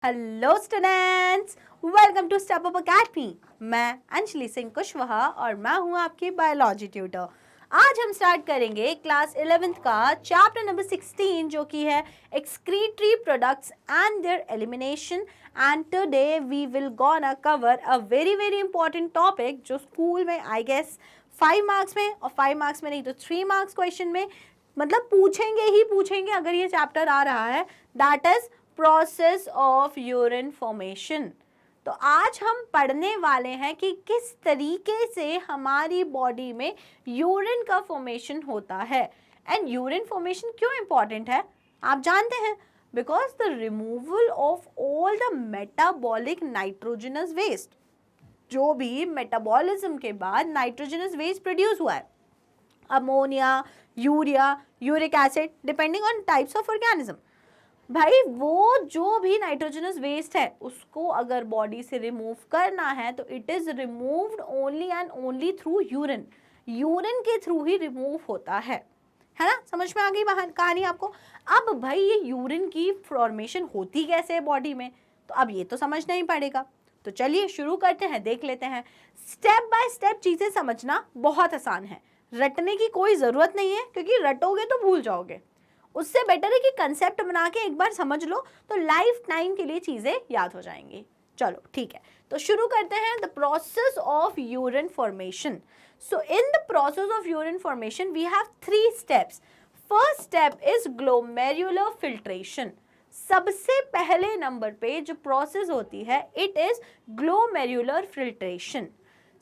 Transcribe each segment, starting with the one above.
Hello students, welcome to step up academy. मैं अंजलि सिंह कुशवाहा और मैं हूं आपकी बायोलॉजी ट्यूटर। आज हम स्टार्ट करेंगे क्लास 11th का चैप्टर नंबर 16 जो कि है excretory products and their elimination. And today we will gonna cover a very important topic जो स्कूल में आई गेस 5 मार्क्स में और 5 मार्क्स में नहीं तो 3 मार्क्स क्वेश्चन में मतलब पूछेंगे अगर ये चैप्टर आ रहा है, that is process of urine formation. तो आज हम पढ़ने वाले हैं कि किस तरीके से हमारी बॉडी में यूरिन का फॉर्मेशन होता है। एंड यूरिन फॉर्मेशन क्यों इंपॉर्टेंट है आप जानते हैं? Because the removal of all the metabolic nitrogenous waste, जो भी मेटाबॉलिज्म के बाद नाइट्रोजनस वेस्ट प्रोड्यूस हुआ है, ammonia, urea, uric acid, depending on types of organism, भाई वो जो भी नाइट्रोजनस वेस्ट है उसको अगर बॉडी से रिमूव करना है तो it is removed only and only through urine. Urine के थ्रू ही रिमूव होता है ना? समझ में आ गई कहानी आपको? अब भाई ये यूरिन की फॉर्मेशन होती कैसे है बॉडी में, तो अब ये तो समझना ही पड़ेगा। तो चलिए शुरू करते हैं, देख लेते हैं। स्टेप बाय स्टेप चीजें समझना बहुत आसान है, रटने की कोई जरूरत नहीं है क्योंकि रटोगे तो भूल जाओगे। उससे बेटर है कि कंसेप्ट बना के एक बार समझ लो तो लाइफ टाइम के लिए चीजें याद हो जाएंगी। चलो ठीक है, तो शुरू करते हैं। The process of urine formation. So in the process of urine formation we have 3 steps. First step is glomerular filtration. सबसे पहले नंबर पे जो प्रोसेस होती है it is glomerular filtration.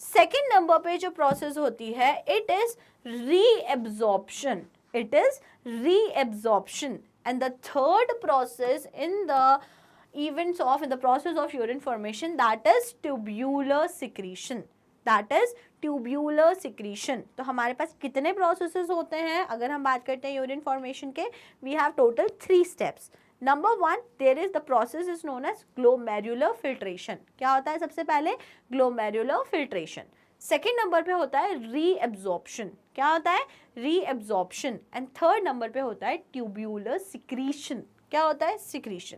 Second number पे जो प्रोसेस होती है it is reabsorption. It is reabsorption. And the third process in the process of urine formation, that is tubular secretion. That is tubular secretion. तो हमारे पास कितने processes होते हैं अगर हम बात करते हैं urine formation के? We have total 3 steps. Number 1, there is the process is known as glomerular filtration. क्या होता है सबसे पहले? glomerular filtration. सेकेंड नंबर पे होता है रीएब्जॉर्प्शन। क्या होता है? रीएब्जॉर्प्शन। एंड थर्ड नंबर पे होता है ट्यूब्यूलर सिक्रीशन। क्या होता है? सिक्रीशन।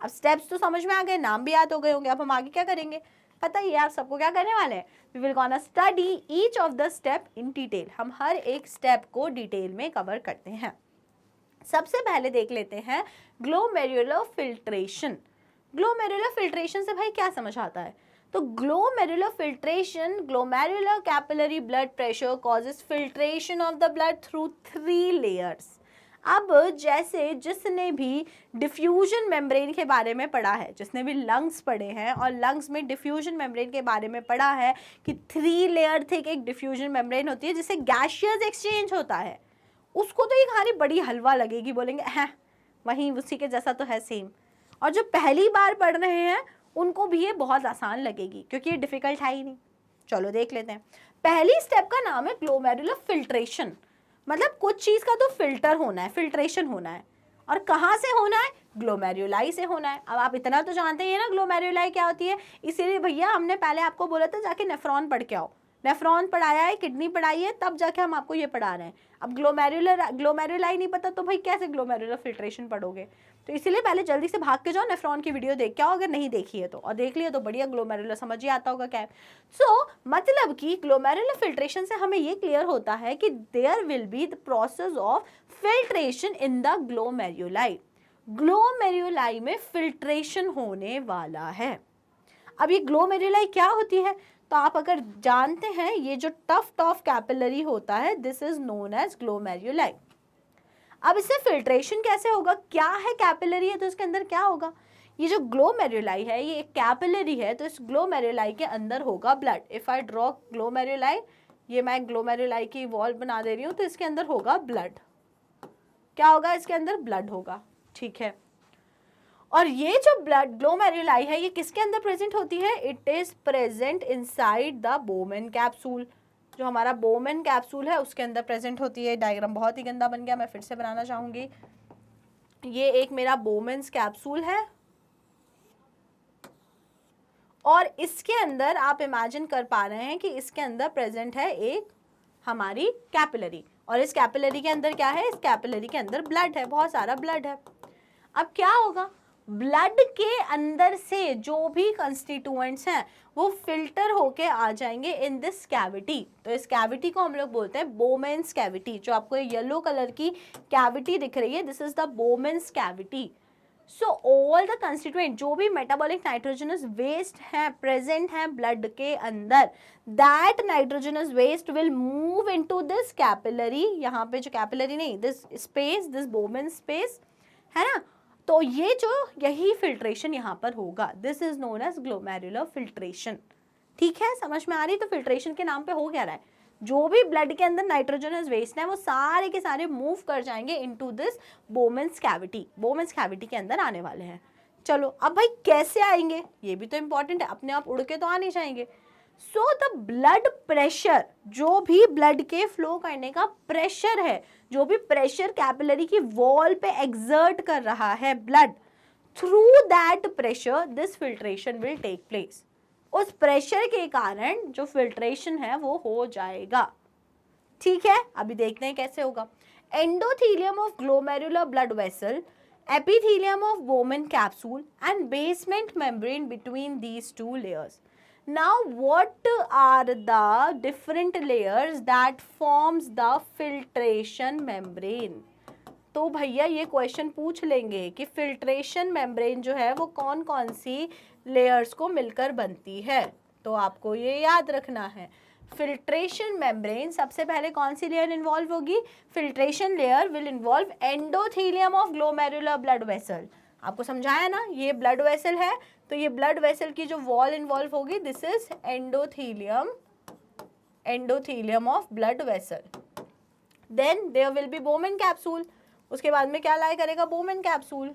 अब स्टेप्स तो समझ में आ गए, नाम भी याद हो गए होंगे। अब हम आगे क्या करेंगे पता ही है आप सबको, क्या करने वाले हैं? We will gonna study each of the step in detail. हम हर एक स्टेप को डिटेल में कवर करते हैं। सबसे पहले देख लेते हैं ग्लोमेरुलर फिल्ट्रेशन। ग्लोमेरुलर फिल्ट्रेशन से भाई क्या समझ आता है? तो glomerular filtration, glomerular capillary blood pressure causes filtration of the blood through 3 layers. अब जैसे जिसने भी डिफ्यूजन मेम्ब्रेन के बारे में पढ़ा है, जिसने भी लंग्स पढ़े हैं और लंग्स में डिफ्यूजन मेम्ब्रेन के बारे में पढ़ा है कि 3 लेयर थे, एक डिफ्यूजन मेम्ब्रेन होती है जिससे गैसियस एक्सचेंज होता है, उसको तो ये कहानी बड़ी हलवा लगेगी, बोलेंगे हैं वहीं उसी के जैसा तो है सेम। और जो पहली बार पढ़ रहे हैं उनको भी ये बहुत आसान लगेगी क्योंकि ये डिफिकल्ट है ही नहीं। चलो देख लेते हैं। पहली स्टेप का नाम है ग्लोमेरुलर फिल्ट्रेशन। मतलब कुछ चीज का तो फिल्टर होना है, फिल्ट्रेशन होना है, और कहाँ से होना है? ग्लोमेरुलाई से होना है। अब आप इतना तो जानते ही है ना ग्लोमेरुलाई क्या होती है, इसीलिए भैया हमने पहले आपको बोला था जाके नेफ्रॉन पढ़ के आओ। नेफ्रॉन पढ़ाया है, किडनी पढ़ाई है, तब जाके हम आपको ये पढ़ा रहे हैं। अब ग्लोमेरुलाई नहीं पता तो भाई कैसे ग्लोमेरुलर फिल्ट्रेशन पढ़ोगे? तो इसीलिए पहले जल्दी से भाग के जाओ, नेफ्रॉन की वीडियो देख के आओ अगर नहीं देखी है तो, और देख लिया तो बढ़िया, ग्लोमेरुलर समझ ही आता होगा क्या है। सो मतलब कि ग्लोमेरुलर फिल्ट्रेशन से हमें ये क्लियर होता है कि there will be the process of filtration in the glomeruli. Glomeruli में फिल्ट्रेशन होने वाला है। अब ये ग्लोमेरुलाई क्या होती है? तो आप अगर जानते हैं ये जो टफ कैपिलरी होता है this is known as glomeruli. अब इससे फिल्ट्रेशन कैसे होगा? क्या है? कैपिलरी है तो इसके अंदर क्या होगा? ये जो ग्लोमेरुलाई है ये एक कैपिलरी है, तो इस ग्लोमेरुलाई के अंदर होगा blood. If I draw glomeruli, ये मैं ग्लोमेरुलाई की वॉल बना दे रही हूँ, तो इसके अंदर होगा ब्लड। क्या होगा? इसके अंदर ब्लड होगा, ठीक है। और ये जो ब्लड ग्लोमेरुलाई है ये किसके अंदर प्रेजेंट होती है? It is present inside the Bowman capsule. जो हमारा बोमेन कैप्सूल है उसके अंदर प्रेजेंट होती है। डायग्राम बहुत ही गंदा बन गया, मैं फिर से बनाना चाहूंगी। ये एक मेरा बोमेन्स कैप्सूल है और इसके अंदर आप इमेजिन कर पा रहे हैं कि इसके अंदर प्रेजेंट है एक हमारी कैपिलरी, और इस कैपिलरी के अंदर क्या है? इस कैपिलरी के अंदर ब्लड है, बहुत सारा ब्लड है। अब क्या होगा? ब्लड के अंदर से जो भी कंस्टिट्यूएंट्स हैं वो फिल्टर होके आ जाएंगे इन दिस कैविटी। तो इस कैविटी को हम लोग बोलते हैं बोमेन्स कैविटी। जो आपको येलो कलर की कैविटी दिख रही है, this is the Bowman's cavity. So all the constituent, जो भी मेटाबॉलिक नाइट्रोजनस वेस्ट है प्रेजेंट है ब्लड के अंदर, that nitrogenous waste will move into this capillary, यहाँ पे जो कैपिलरी नहीं, this space, this Bowman space है ना, तो ये जो यही फिल्ट्रेशन यहाँ पर होगा, this is known as glomerular filtration. ठीक है, समझ में आ रही? तो फिल्ट्रेशन के नाम पे हो क्या रहा है, जो भी ब्लड के अंदर नाइट्रोजनस वेस्ट है वो सारे के सारे मूव कर जाएंगे into this Bowman's cavity, Bowman's cavity के अंदर आने वाले हैं। चलो अब भाई कैसे आएंगे, ये भी तो इंपॉर्टेंट है, अपने आप उड़ के तो आ नहीं जाएंगे। सो द ब्लड प्रेशर, जो भी ब्लड के फ्लो करने का प्रेशर है, जो भी प्रेशर कैपिलरी की वॉल पे एक्सर्ट कर रहा है blood, through that pressure this filtration will take place. उस प्रेशर के कारण जो फिल्ट्रेशन है वो हो जाएगा। ठीक है, अभी देखते हैं कैसे होगा। Endothelium of glomerular blood vessel, epithelium of Bowman capsule and basement membrane between these two layers. Now what are the different layers that forms the filtration membrane? तो भैया ये क्वेश्चन पूछ लेंगे कि फिल्ट्रेशन मेम्ब्रेन जो है वो कौन कौन सी लेयर्स को मिलकर बनती है, तो आपको ये याद रखना है। फिल्ट्रेशन मेम्ब्रेन सबसे पहले कौन सी लेयर इन्वॉल्व होगी, filtration layer will involve endothelium of glomerular blood vessel. आपको समझाया ना, ये ब्लड वेसल है तो ये ब्लड वेसल की जो वॉल इन्वॉल्व होगी, this is endothelium, endothelium of blood vessel. Then there will be Bowman capsule, उसके बाद में क्या लाई करेगा, Bowman capsule.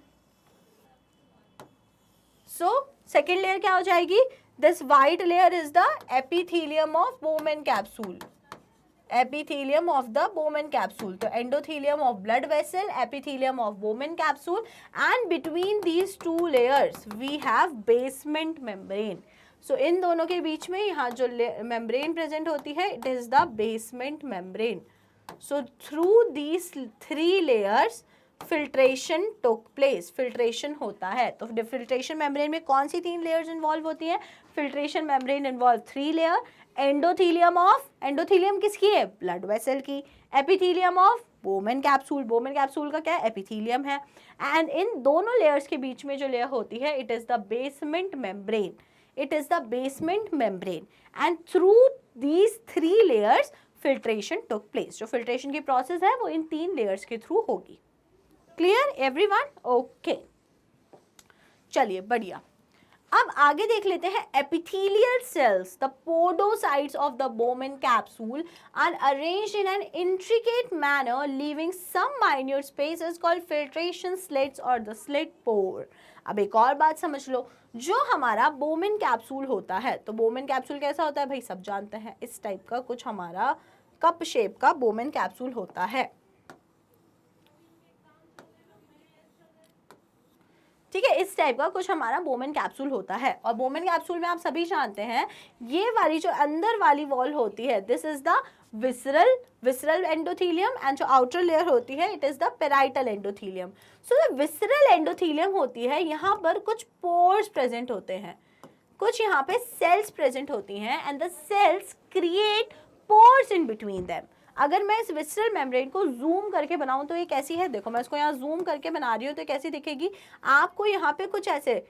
So second layer क्या हो जाएगी, this white layer is the epithelium of Bowman capsule, epithelium of the Bowman capsule। तो endothelium of blood vessel, epithelium of Bowman capsule, and between these two layers we have basement membrane। so इन दोनों के बीच में यहाँ जो membrane present होती है, it is the basement membrane। so through these three layers filtration took place, filtration होता है। तो फिल्ट्रेशन मेम्ब्रेन में कौन सी तीन लेयर्स इन्वॉल्व होती हैं, filtration membrane involve three layer, endothelium of, endothelium किसकी है, ब्लड वेसल की, epithelium of Bowman capsule, Bowman capsule का क्या है, एपिथेलियम है, एंड इन दोनों लेयर्स के बीच में जो लेयर होती है, it is the basement membrane, it is the basement membrane, and through these three layers filtration took place. जो फिल्ट्रेशन की प्रोसेस है वो इन तीन लेयर्स के थ्रू होगी। Clear everyone? ओके, चलिए बढ़िया। अब आगे देख लेते हैं epithelial cells, the podocytes of the Bowman capsule are arranged in an intricate manner leaving some minute spaces called filtration slits और द स्लिट पोर। अब एक और बात समझ लो, जो हमारा बोमेन कैप्सूल होता है, तो बोमेन कैप्सूल कैसा होता है भाई, सब जानते हैं, इस टाइप का कुछ हमारा कप शेप का बोमेन कैप्सूल होता है। ठीक है, इस टाइप का कुछ हमारा बोमेन कैप्सूल होता है। और बोमेन कैप्सूल में आप सभी जानते हैं, ये वाली जो अंदर वाली वॉल होती है, this is the visceral endothelium, and जो आउटर लेयर होती है, it is the parietal endothelium. So जो विसरल एंडोथेलियम होती है, यहाँ पर कुछ पोर्स प्रेजेंट होते हैं, कुछ यहाँ पे सेल्स प्रेजेंट होती हैं, and the cells create pores in between them. अगर मैं इस विसरल मेम्ब्रेन को जूम करके बनाऊं तो ये कैसी है, देखो मैं इसको यहाँ जूम करके बना रही हूँ तो कैसी दिखेगी, आपको यहाँ पे कुछ ऐसे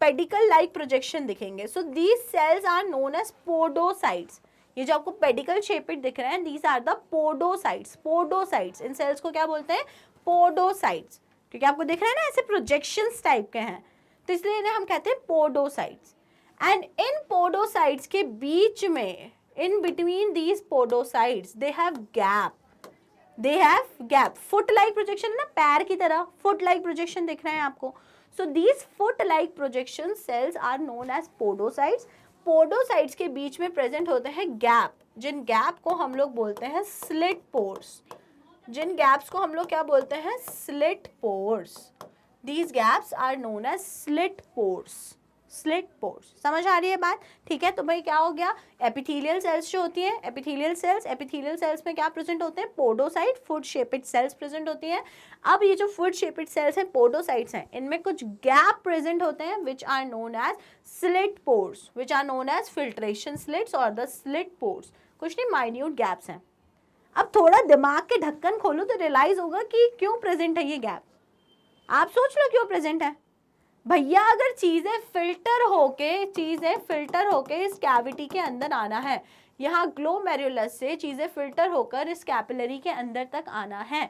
पेडिकल लाइक प्रोजेक्शन दिखेंगे। So these cells are known as podocytes. ये जो आपको पेडिकल शेपेड दिख रहे हैं, these are the podocytes. Podocytes, इन सेल्स को क्या बोलते हैं, पोडोसाइट्स, क्योंकि आपको दिख रहा है ना ऐसे प्रोजेक्शंस टाइप के हैं, तो इसलिए इन्हें हम कहते हैं पोडोसाइट्स। एंड इन पोडोसाइट्स के बीच में, in between these podocytes they have gap, foot like projection है ना, पैर की तरह foot like projection दिख रहे हैं आपको। so these foot like projection cells are known as podocytes। podocytes के बीच में present होते हैं गैप, जिन गैप को हम लोग बोलते हैं slit pores, जिन गैप्स को हम लोग क्या बोलते हैं, slit pores। these gaps are known as slit pores, slit pores. समझ आ रही है बात? ठीक है, तो भाई क्या हो गया, एपिथेलियल सेल्स जो होती हैं, एपिथेलियल सेल्स में क्या प्रेजेंट होते हैं, podocyte, foot shaped cells present होती हैं। अब ये जो फुट शेपिड सेल्स हैं, पोडोसाइट्स हैं, इनमें कुछ गैप प्रेजेंट होते हैं which are known as slit pores, which are known as filtration slits और द स्लिट पोर्स। कुछ नहीं, माइन्यूट गैप्स हैं। अब थोड़ा दिमाग के ढक्कन खोलो तो रियलाइज होगा कि क्यों प्रेजेंट है ये गैप। आप सोच लो क्यों प्रेजेंट है भैया। अगर चीजें फिल्टर होके इस कैविटी के अंदर आना है, यहाँ ग्लोमेरुलस से चीजें फिल्टर होकर इस कैपिलरी के अंदर तक आना है,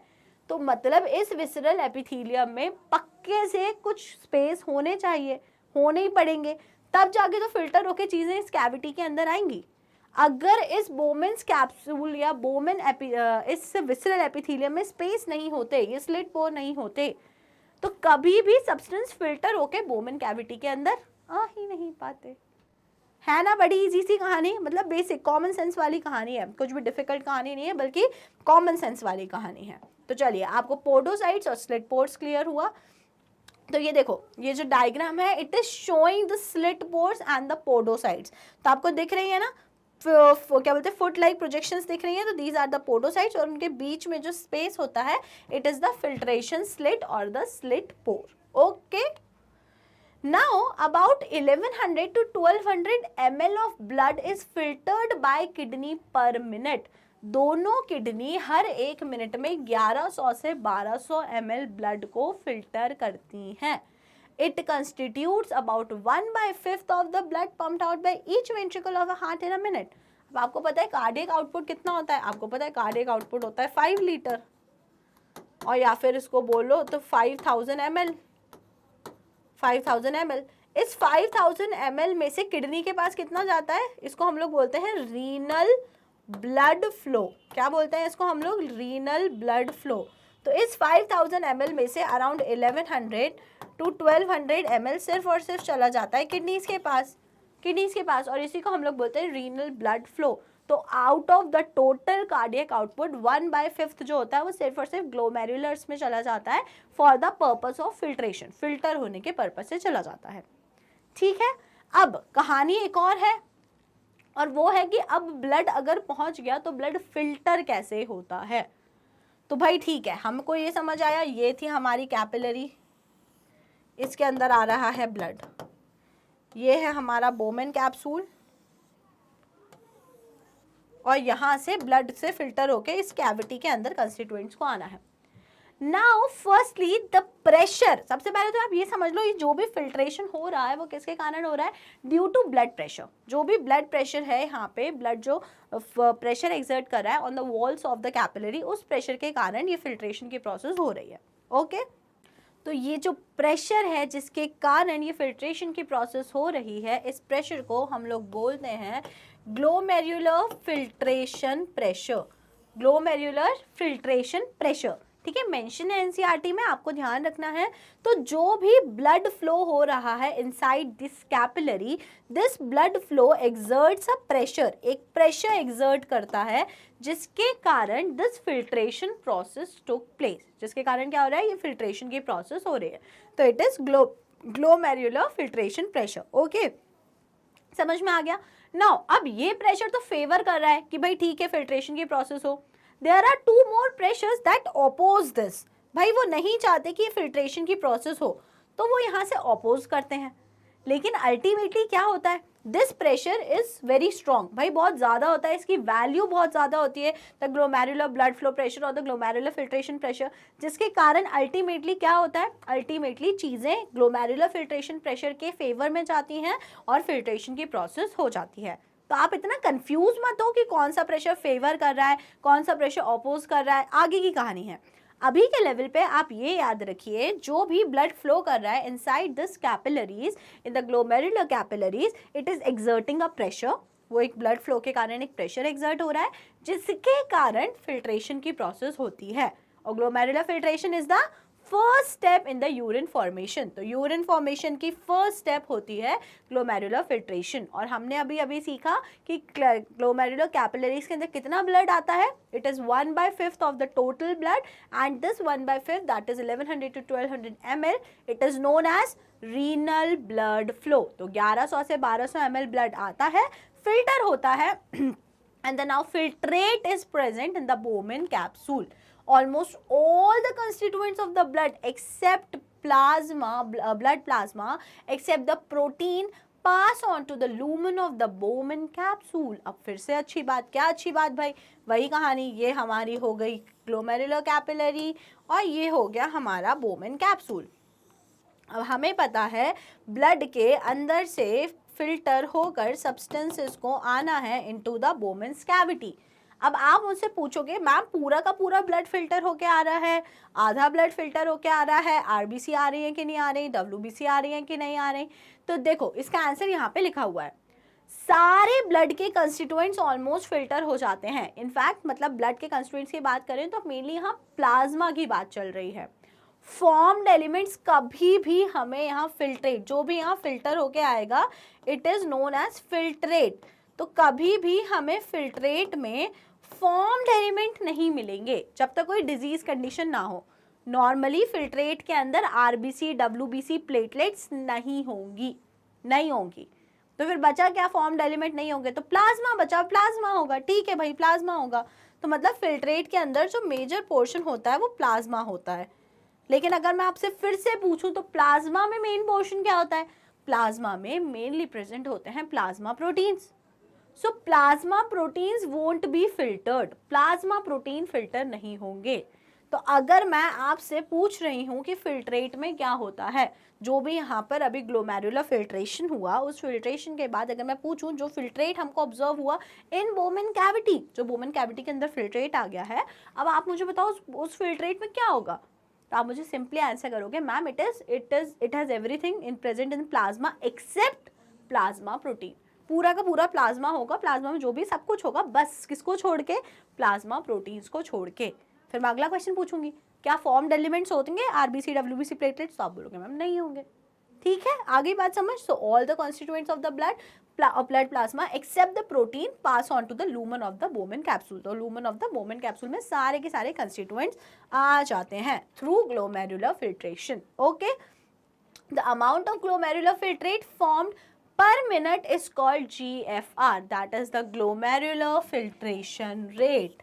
तो मतलब इस विसरल एपिथेलियम में पक्के से कुछ स्पेस होने चाहिए, होने ही पड़ेंगे, तब जाके तो फिल्टर होके चीजें इस कैविटी के अंदर आएंगी। अगर इस बोमेन्स कैप्सूल या इस विसरल एपिथेलियम में स्पेस नहीं होते, ये स्लिट पोर नहीं होते, तो कभी भी सब्सटेंस फिल्टर होके बोमेन कैविटी के अंदर आ ही नहीं पाते। है ना, बड़ी इजी सी कहानी, मतलब बेसिक कॉमन सेंस वाली कहानी है, कुछ भी डिफिकल्ट कहानी नहीं है, बल्कि कॉमन सेंस वाली कहानी है। तो चलिए, आपको पोडोसाइट्स और स्लिट पोर्स क्लियर हुआ। तो ये देखो, ये जो डायग्राम है, it is showing the slit pores and the podocytes. तो आपको दिख रही है ना, क्या बोलते हैं, फुट लाइक प्रोजेक्शंस दिख रही हैं, तो दीज आर द पोडोसाइट्स, और उनके बीच में जो स्पेस होता है, it is the filtration slit और the slit pore. Okay, now about 1100 to 1200 ml of blood is filtered by kidney per minute. दोनों किडनी हर एक मिनट में 1100 से 1200 ml ब्लड को फिल्टर करती हैं। It constitutes about 1/5 of the blood pumped out by each ventricle of a heart in a minute. अब आपको पता है कार्डियक आउटपुट कितना होता है? आपको पता है कार्डियक आउटपुट होता है 5 लीटर, और या फिर इसको बोलो तो 5000 ml। 5000 ml, इस 5000 ml में से किडनी के पास कितना जाता है? इसको हम लोग बोलते हैं रीनल ब्लड फ्लो। क्या बोलते हैं इसको हम लोग? Renal blood flow. तो इस 5000 ml में से अराउंड 1100 to 1200 ml सिर्फ और सिर्फ चला जाता है किडनीज के पास, और इसी को हम लोग बोलते हैं रीनल ब्लड फ्लो। तो out of the total cardiac output 1/5 जो होता है वो सिर्फ और सिर्फ ग्लोमेरुलर्स में चला जाता है for the purpose of filtration, filter होने के पर्पज से चला जाता है। ठीक है, अब कहानी एक और है, और वो है कि अब ब्लड अगर पहुंच गया तो ब्लड फिल्टर कैसे होता है। तो भाई ठीक है, हमको ये समझ आया, ये थी हमारी कैपिलरी, इसके अंदर आ रहा है ब्लड, ये है हमारा बोमेन कैप्सूल, और यहां से ब्लड से फिल्टर होके इस कैविटी के अंदर कंस्टिट्यूएंट्स को आना है। नाउ फर्स्टली द प्रेशर, सबसे पहले तो आप ये समझ लो, ये जो भी फिल्ट्रेशन हो रहा है वो किसके कारण हो रहा है? Due to blood pressure. जो भी ब्लड प्रेशर है, यहाँ पे ब्लड जो प्रेशर एक्सर्ट कर रहा है on the walls of the capillary, उस प्रेशर के कारण ये फिल्ट्रेशन की प्रोसेस हो रही है। ओके, तो ये जो प्रेशर है जिसके कारण ये फिल्ट्रेशन की प्रोसेस हो रही है, इस प्रेशर को हम लोग बोलते हैं glomerular filtration pressure. Glomerular filtration pressure, ठीक है, मेंशन है एनसीईआरटी में, आपको ध्यान रखना है। तो जो भी ब्लड फ्लो हो रहा है inside this capillary, this blood flow exerts a pressure, एक प्रेशर एक्सर्ट करता है, जिसके कारण this filtration process took place, जिसके कारण क्या हो रहा है? ये फिल्ट्रेशन की प्रोसेस हो रही है। तो it is glomerular filtration pressure. Okay, समझ में आ गया? नाउ अब ये प्रेशर तो फेवर कर रहा है कि भाई ठीक है फिल्ट्रेशन की प्रोसेस हो। There are 2 more pressures that oppose this. भाई वो नहीं चाहते कि फिल्ट्रेशन की प्रोसेस हो, तो वो यहाँ से ऑपोज करते हैं। लेकिन अल्टीमेटली क्या होता है? This pressure is very strong, भाई बहुत ज़्यादा होता है, इसकी वैल्यू बहुत ज़्यादा होती है, the glomerular blood flow pressure और द ग्लोमेरुलर फिल्ट्रेशन प्रेशर, जिसके कारण अल्टीमेटली क्या होता है? अल्टीमेटली चीज़ें ग्लोमेरुलर फिल्ट्रेशन प्रेशर के फेवर में जाती हैं और फिल्ट्रेशन की प्रोसेस हो जाती है। तो आप इतना कंफ्यूज मत हो कि कौन सा प्रेशर फेवर कर रहा है, कौन सा प्रेशर ऑपोज कर रहा है, आगे की कहानी है। अभी के लेवल पे आप ये याद रखिए, जो भी ब्लड फ्लो कर रहा है inside this capillaries, in the glomerular capillaries, it is exerting a pressure. वो एक ब्लड फ्लो के कारण एक प्रेशर एक्सर्ट हो रहा है, जिसके कारण फिल्ट्रेशन की प्रोसेस होती है। और glomerular filtration is the first step in the urine formation. तो यूरिन फॉर्मेशन की फर्स्ट स्टेप होती है ग्लोमेरुलर फिल्ट्रेशन। और हमने अभी अभी सीखा कि ग्लोमेरुलर कैपिलरीज के अंदर कितना ब्लड आता है, it is 1/5 of the total blood, and this 1/5 that is 1100 to 1200 ml, it is known as renal blood flow. तो 1100 से 1200 ml ब्लड आता है, फिल्टर होता है, and the now filtrate is present in the Bowman capsule. Almost all the constituents of the blood except plasma, blood plasma, except the protein pass on to the lumen of the Bowman capsule. अब फिर से अच्छी बात, क्या अच्छी बात भाई, वही कहानी, ये हमारी हो गई ग्लोमेरुलर कैपिलरी और ये हो गया हमारा बोमेन कैप्सूल। अब हमें पता है ब्लड के अंदर से फिल्टर होकर सब्सटेंसेस को आना है इनटू द बोमेन्स कैविटी। अब आप मुझसे पूछोगे मैम पूरा का पूरा ब्लड फिल्टर होके आ रहा है, आधा ब्लड फिल्टर होके आ रहा है, आरबीसी आ रही है कि नहीं आ रही, डब्ल्यूबीसी आ रही है कि नहीं आ रही? तो देखो इसका आंसर यहाँ पे लिखा हुआ है, सारे ब्लड के कंस्टिट्यूएंट्स ऑलमोस्ट फिल्टर हो जाते हैं। इनफैक्ट मतलब ब्लड के कंस्टिट्यूएंट्स की बात करें तो मेनली यहाँ प्लाज्मा की बात चल रही है। फॉर्म्ड एलिमेंट्स कभी भी हमें यहाँ फिल्ट्रेट, जो भी यहाँ फिल्टर होके आएगा it is known as filtrate. तो कभी भी हमें फिल्ट्रेट में फॉर्म्ड एलिमेंट नहीं मिलेंगे जब तक कोई डिजीज कंडीशन ना हो। नॉर्मली फिल्ट्रेट के अंदर आरबीसी, डब्ल्यूबीसी, प्लेटलेट्स नहीं होंगी। तो फिर बचा क्या, फॉर्म्ड एलिमेंट नहीं होंगे तो प्लाज्मा बचा, प्लाज्मा होगा। ठीक है भाई, प्लाज्मा होगा। तो मतलब फिल्ट्रेट के अंदर जो मेजर पोर्शन होता है वो प्लाज्मा होता है। लेकिन अगर मैं आपसे फिर से पूछूं तो प्लाज्मा में मेन पोर्शन क्या होता है? प्लाज्मा में मेनली प्रेजेंट होते हैं plasma proteins. So plasma proteins won't be filtered, plasma protein filter नहीं होंगे। तो अगर मैं आपसे पूछ रही हूँ कि फिल्ट्रेट में क्या होता है, जो भी यहाँ पर अभी ग्लोमेरुलर फिल्ट्रेशन हुआ, उस फिल्ट्रेशन के बाद अगर मैं पूछूं जो फिल्ट्रेट हमको ऑब्जर्व हुआ इन बोमेन कैविटी, जो बोमेन कैविटी के अंदर फिल्ट्रेट आ गया है, अब आप मुझे बताओ उस फिल्ट्रेट में क्या होगा? तो आप मुझे सिंपली आंसर करोगे ma'am it has everything in present in plasma except plasma protein. पूरा का पूरा प्लाज्मा होगा, प्लाज्मा में जो भी सब कुछ होगा, बस किसको छोड़ के? प्लाज्मा प्रोटीन्स को छोड़ के। फिर मैं अगला क्वेश्चन पूछूंगी क्या फॉर्म्ड एलिमेंट्स होंगे आरबीसी, डब्ल्यूबीसी, प्लेटलेट्स? तो आप बोलोगे मैम नहीं होंगे। ठीक है, आगे बात समझ। So all the constituents of the blood plasma except the protein pass on to the lumen of the Bowman capsule. तो lumen of the Bowman capsule में सारे के सारे कंस्टिट्यूएंट्स आ जाते हैं through glomerular filtration. Okay, the amount of glomerular filtrate formed per minute is called GFR, that is the glomerular filtration rate.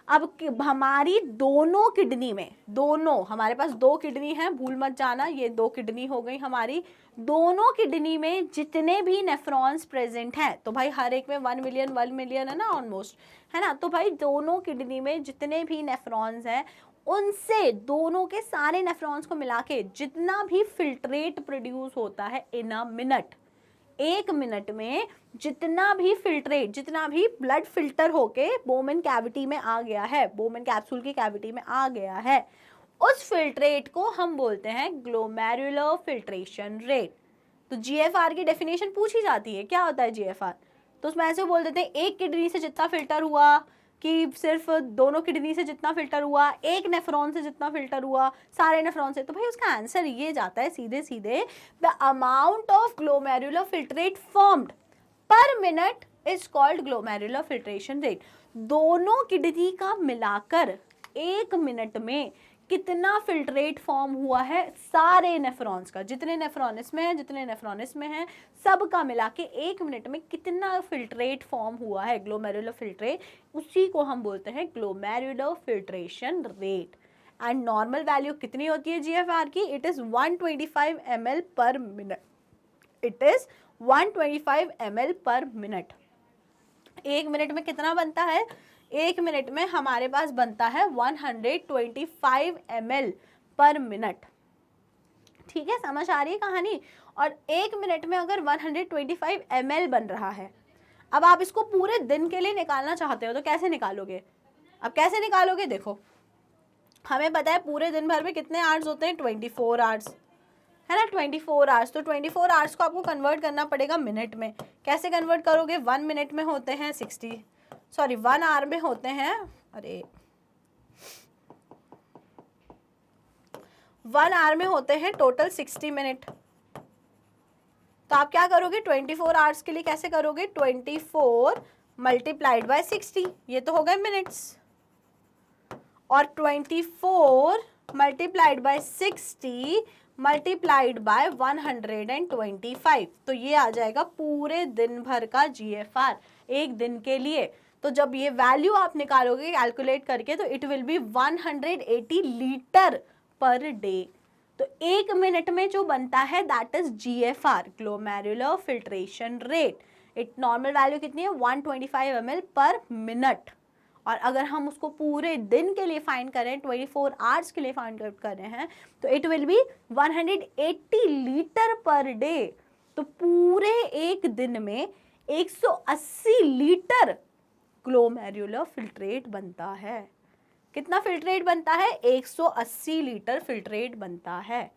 अब हमारी दोनों किडनी में, दोनों हमारे पास दो किडनी है, भूल मत जाना, ये दो किडनी हो गई हमारी। दोनों किडनी में जितने भी नेफ्रॉन्स प्रेजेंट हैं, तो भाई हर एक में 1 मिलियन है ना ऑलमोस्ट, है ना? तो भाई दोनों किडनी में जितने भी नेफ्रॉन्स हैं उनसे दोनों के सारे नेफ्रॉन्स को मिला के जितना भी फिल्ट्रेट प्रोड्यूस होता है इन अ मिनट, 1 मिनट में जितना भी फिल्ट्रेट, जितना भी ब्लड फिल्टर होके बोमेन कैविटी में आ गया है, बोमेन कैप्सूल की कैविटी में आ गया है, उस फिल्ट्रेट को हम बोलते हैं ग्लोमेरुलर फिल्ट्रेशन रेट। तो जीएफआर की डेफिनेशन पूछी जाती है, क्या होता है जीएफआर? तो उसमें ऐसे बोल देते हैं एक किडनी से जितना फिल्टर हुआ, कि सिर्फ दोनों किडनी से जितना फिल्टर हुआ, एक नेफ्रॉन से जितना फिल्टर हुआ, सारे नेफ्रॉन से। तो भाई उसका आंसर ये जाता है सीधे सीधे, the amount of glomerular filtrate formed पर minute is called glomerular filtration rate. दोनों किडनी का मिलाकर 1 मिनट में कितना फिल्ट्रेट फॉर्म हुआ है सारे नेफ्रॉन्स का, जितने नेफ्रॉन इसमें हैं, जितने नेफ्रॉन इसमें हैं, सब का मिला के 1 मिनट में कितना फिल्ट्रेट फॉर्म हुआ है, ग्लोमेरुलर फिल्ट्रेट, उसी को हम बोलते हैं glomerular filtration rate. And normal value कितनी होती है जीएफआर की? इट इज 125 ml पर मिनट। इट इज 125 ml पर मिनट। 1 मिनट में कितना बनता है? 1 मिनट में हमारे पास बनता है 125 ml पर मिनट। ठीक है, समझ आ रही है कहानी? और 1 मिनट में अगर 125 ml बन रहा है, अब आप इसको पूरे दिन के लिए निकालना चाहते हो तो कैसे निकालोगे? अब कैसे निकालोगे? देखो, हमें पता है पूरे दिन भर में कितने आवर्स होते हैं, 24 आवर्स, है ना, 24 आवर्स। तो 24 आवर्स को आपको कन्वर्ट करना पड़ेगा मिनट में। कैसे कन्वर्ट करोगे? 1 मिनट में होते हैं 1 आवर में होते हैं, 1 आवर में होते हैं टोटल 60 मिनट। तो आप क्या करोगे 24 आवर्स के लिए कैसे करोगे, 24 मल्टीप्लाइड बाय 60, ये तो हो गए मिनट्स, और 24 मल्टीप्लाइड बाय 60 मल्टीप्लाइड बाय 125, तो ये आ जाएगा पूरे दिन भर का GFR एक दिन के लिए। तो जब ये वैल्यू आप निकालोगे कैलकुलेट करके तो it will be 180 litre per day. तो एक मिनट में जो बनता है that is GFR, glomerular filtration rate. It normal value कितनी है 125 ml पर मिनट, और अगर हम उसको पूरे दिन के लिए फाइंड करें 24 आवर्स के लिए फाइंड कर रहे हैं तो it will be 180 litre per day. तो पूरे एक दिन में 180 लीटर ग्लोमेरुलर फिल्ट्रेट बनता है। कितना फिल्ट्रेट बनता है, 180 लीटर फिल्ट्रेट बनता है।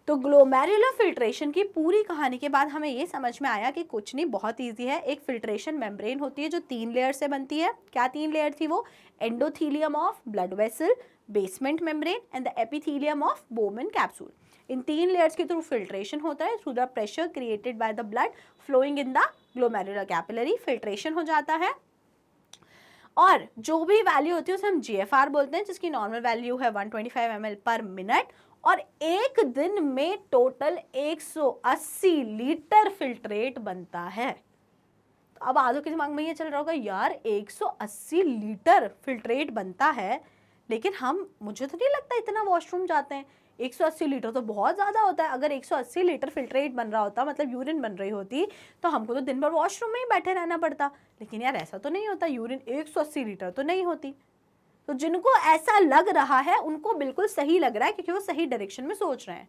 तो ग्लोमेरुलर फिल्ट्रेशन की पूरी कहानी के बाद हमें ये समझ में आया कि कुछ नहीं, बहुत इजी है। एक फिल्ट्रेशन मेम्ब्रेन होती है जो 3 लेयर से बनती है। क्या 3 लेयर थी वो, endothelium of blood vessel, basement membrane and the epithelium of Bowman capsule. इन 3 लेयर्स के थ्रू फिल्ट्रेशन होता है through the pressure created by the blood flowing in the glomerular capillary. Filtration हो जाता है और जो भी वैल्यू होती है उसे हम GFR बोलते हैं, जिसकी नॉर्मल वैल्यू है 125 ml पर मिनट, और एक दिन में टोटल 180 लीटर फिल्ट्रेट बनता है। तो अब आधो के दिमाग में ये चल रहा होगा यार 180 लीटर फिल्ट्रेट बनता है, लेकिन मुझे तो नहीं लगता इतना वॉशरूम जाते हैं। 180 लीटर तो बहुत ज़्यादा होता है। अगर 180 लीटर फिल्ट्रेट बन रहा होता, मतलब यूरिन बन रही होती, तो हमको तो दिन भर वॉशरूम में ही बैठे रहना पड़ता। लेकिन यार ऐसा तो नहीं होता, यूरिन 180 लीटर तो नहीं होती। तो जिनको ऐसा लग रहा है उनको बिल्कुल सही लग रहा है, क्योंकि वो सही डायरेक्शन में सोच रहे हैं।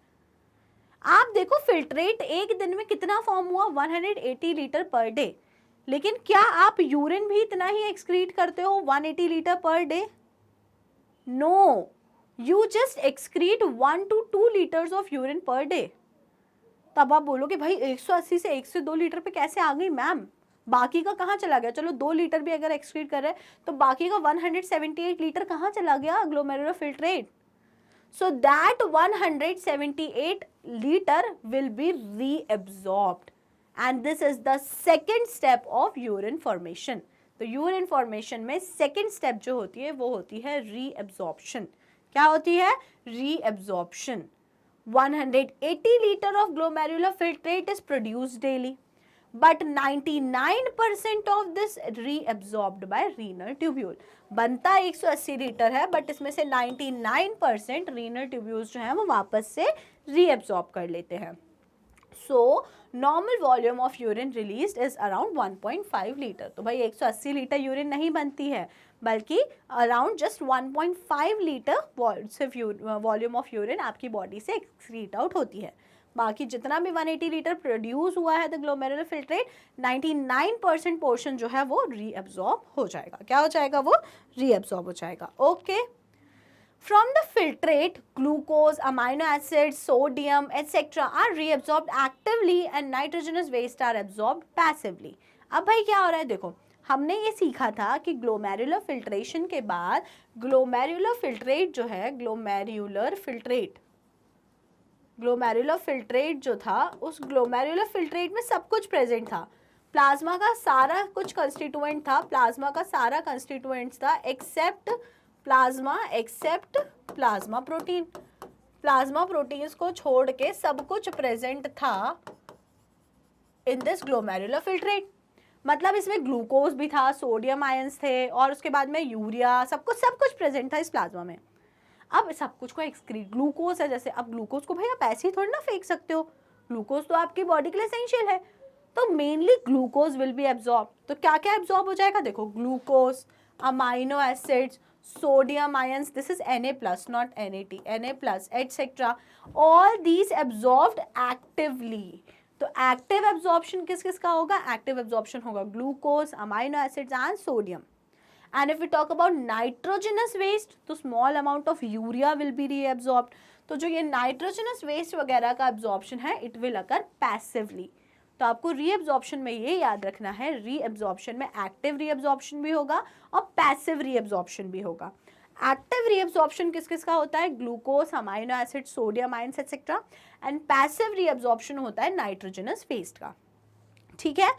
आप देखो फिल्ट्रेट एक दिन में कितना फॉर्म हुआ, 180 लीटर पर डे। लेकिन क्या आप यूरिन भी इतना ही एक्सक्रीट करते हो 180 litre per day? No, you just excrete 1 to 2 liters of urine per day। तब आप बोलोगे भाई 180 से 1 से 2 लीटर पे कैसे आ गई मैम, बाकी का कहाँ चला गया? चलो 2 लीटर भी अगर एक्सक्रीट कर रहे हैं तो बाकी का 178 लीटर कहाँ चला गया glomerular filtrate? So that 178 litre will be reabsorbed and this is the second step of urine formation. तो यूरिन फॉर्मेशन में सेकेंड स्टेप जो होती है वो होती है रीअब्सॉर्प्शन। क्या होती है? Reabsorption. 180 liter of glomerular filtrate is produced daily, but 99% of this reabsorbed by renal tubule। बनता 180 लीटर है, बट इसमें से 99% रीनल ट्यूब्यूल्स जो हैं वो वापस से रीअब्सॉर्ब कर लेते हैं। So normal volume of urine released is around 1.5 litre. तो भाई 180 लीटर यूरिन नहीं बनती है, बल्कि अराउंड जस्ट 1.5 लीटर सिर्फ वॉल्यूम ऑफ यूरिन आपकी बॉडी से एक्सक्रीट आउट होती है। बाकी जितना भी 180 लीटर प्रोड्यूस हुआ है द ग्लोमेरुलर फिल्ट्रेट, 99% पोर्शन जो है वो रीअब्सॉर्ब हो जाएगा। क्या हो जाएगा? वो रीअब्सॉर्ब हो जाएगा। Okay. From the filtrate, glucose, amino acids, sodium, etc. are reabsorbed actively and nitrogenous waste are absorbed passively। अब भाई क्या हो रहा है, देखो हमने ये सीखा था कि ग्लोमेरुलर फिल्ट्रेशन के बाद ग्लोमेरुलर फिल्ट्रेट जो है, ग्लोमेरुलर फिल्ट्रेट जो था, उस ग्लोमेरुलर फिल्ट्रेट में सब कुछ प्रेजेंट था। प्लाज्मा का सारा कुछ कंस्टिट्यूएंट था, प्लाज्मा का सारा कंस्टिट्यूएंट्स था except plasma protein. Plasma proteins को छोड़ के सब कुछ प्रेजेंट था इन दिस ग्लोमेरुलर फिल्ट्रेट। मतलब इसमें ग्लूकोज भी था, सोडियम आयंस थे, और उसके बाद में यूरिया, सब कुछ प्रेजेंट था इस प्लाज्मा में। अब सब कुछ को एक्सक्रीट, ग्लूकोज है जैसे, अब ग्लूकोज को भाई आप ऐसे ही थोड़ी ना फेंक सकते हो, ग्लूकोज तो आपकी बॉडी के लिए एसेंशियल है। तो mainly glucose will be absorb. तो क्या क्या एब्जॉर्ब हो जाएगा? देखो glucose, amino acids, sodium ions, this is Na plus not NAT, Na plus etc. all these absorbed actively। तो एक्टिव एब्जॉर्प्शन किस किस का होगा? एक्टिव एब्जॉर्प्शन होगा glucose, amino acids and sodium. And if we talk about nitrogenous waste, तो small amount of urea will be reabsorbed. तो जो ये नाइट्रोजनस वेस्ट वगैरह का एब्जॉर्प्शन है इट विल अकर पैसिवली। तो आपको रीअब्जॉर्प्शन में ये याद रखना है, रीअब्जॉर्प्शन में एक्टिव रीअब्जॉर्प्शन भी होगा और पैसिव रीअब्जॉर्प्शन भी होगा। एक्टिव रीअब्जॉर्प्शन किस किस का होता है, glucose, amino acid, sodium ions etcetera, and passive reabsorption होता है नाइट्रोजनस वेस्ट का, ठीक है।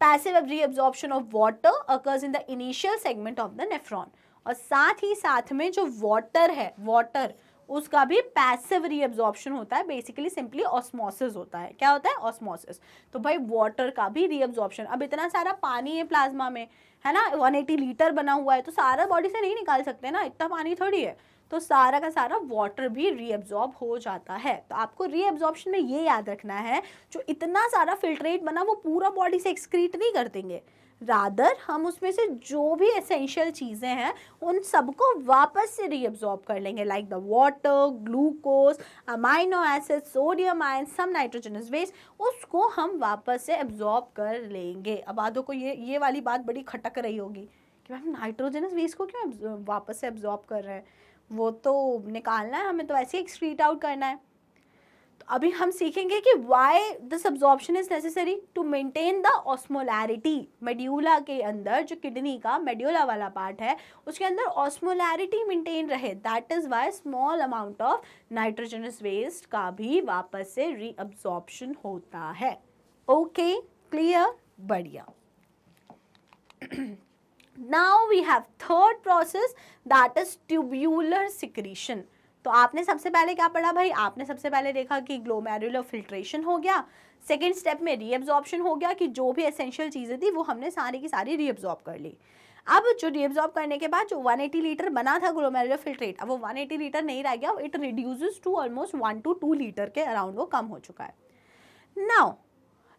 Passive reabsorption of water occurs in the initial segment of the nephron, और साथ ही साथ में जो वाटर है, वाटर उसका भी पैसिव रीअब्जॉर्प्शन होता है, बेसिकली सिंपली ऑस्मोसिस होता है। क्या होता है, ऑस्मोसिस। तो भाई वाटर का भी रीअब्जॉर्प्शन, अब इतना सारा पानी है प्लाज्मा में, है ना, 180 लीटर बना हुआ है, तो सारा बॉडी से नहीं निकाल सकते ना, इतना पानी थोड़ी है, तो सारा का सारा वाटर भी रीअब्जॉर्ब हो जाता है। तो आपको रीअब्जॉर्प्शन में ये याद रखना है, जो इतना सारा फिल्ट्रेट बना वो पूरा बॉडी से एक्सक्रीट नहीं कर देंगे, रादर हम उसमें से जो भी एसेंशियल चीज़ें हैं उन सबको वापस से रीअब्जॉर्ब कर लेंगे, like the water, glucose, amino acid, sodium ion, some nitrogenous waste, उसको हम वापस से एब्जॉर्ब कर लेंगे। अब आधों को ये वाली बात बड़ी खटक रही होगी कि हम नाइट्रोजनस वेस्ट को क्यों वापस से एब्जॉर्ब कर रहे हैं, वो तो निकालना है हमें, तो ऐसे ही एक्सक्रीट आउट करना है। तो अभी हम सीखेंगे कि why this absorption is necessary to maintain the osmolarity. Medulla के अंदर जो किडनी का मेड्यूला वाला पार्ट है उसके अंदर ऑस्मोलैरिटी मेंटेन रहे, that is why small amount of nitrogenous waste का भी वापस से रीअब्जॉर्प्शन होता है। ओके, क्लियर, बढ़िया। Now we have third process, that is tubular secretion. तो आपने सबसे पहले क्या पढ़ा भाई, आपने सबसे पहले देखा कि ग्लोमेरुलर फिल्ट्रेशन हो गया, सेकेंड स्टेप में रीअब्जॉर्प्शन हो गया कि जो भी एसेंशियल चीज़ें थी वो हमने सारी की सारी रीअब्जॉर्ब कर ली। अब जो रीअब्जॉर्ब करने के बाद जो 180 लीटर बना था ग्लोमेरुलर फिल्ट्रेट, अब वो 180 लीटर नहीं रह गया, it reduces to almost 1 to 2 litre के अराउंड वो कम हो चुका है। Now